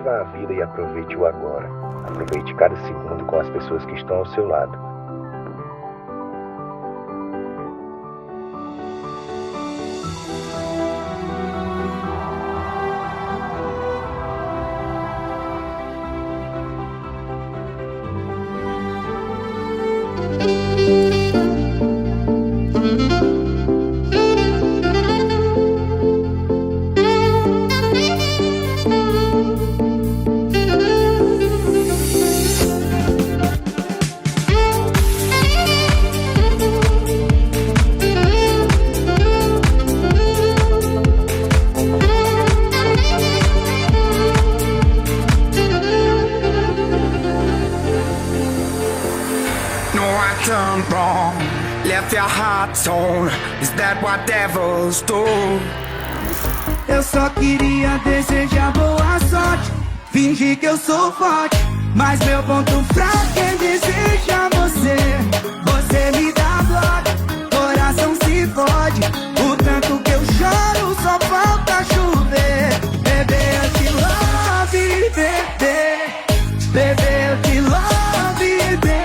Viva a vida e aproveite o agora. Aproveite cada segundo com as pessoas que estão ao seu lado. Done wrong, left your heart torn. Is that what devils do? Eu só queria desejar boa sorte, fingir que eu sou forte, mas meu ponto fraco é desejar você. Você me dá bloco, coração se fode. O tanto que eu choro, só falta chover. Bebê, eu te love, bebê. Bebê, eu te love, bebê.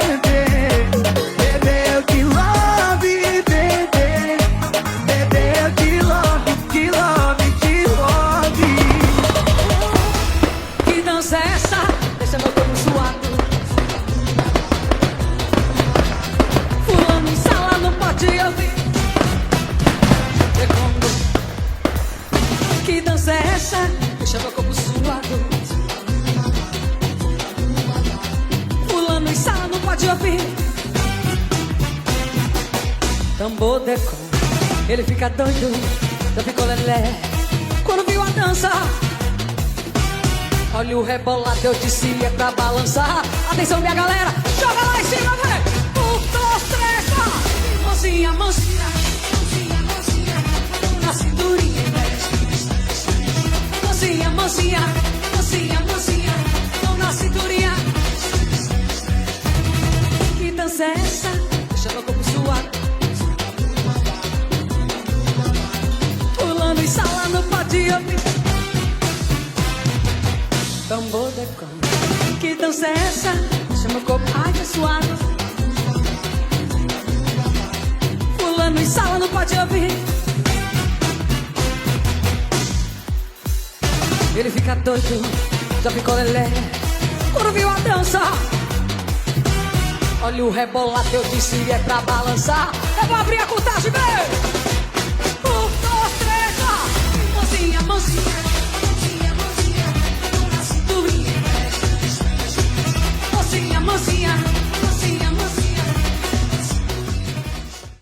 Que dança é essa? Deixa meu corpo suado. Fulano em sala não pode ouvir. Tambor decom, ele fica doido, eu fico lelé quando viu a dança. Olha o rebolado, eu disse é pra balançar. Atenção minha galera, joga lá em cima, vem! 1, 2, 3, 4. Mocinha, mocinha, mocinha, mocinha, na cinturinha. Mocinha, mocinha, mocinha, mocinha, mão na cinturinha. Que dança é essa? Deixa meu corpo suado. Pulando em sala não pode ouvir. Tambor decom. Que dança é essa? Deixa meu corpo suado. Pulando em sala não pode ouvir. Ele fica doido, já ficou lelé quando viu a dança. Olha o rebolado, eu disse é pra balançar. Eu vou abrir a contagem, vem! 1, 2, 3, 4. Mocinha, mocinha,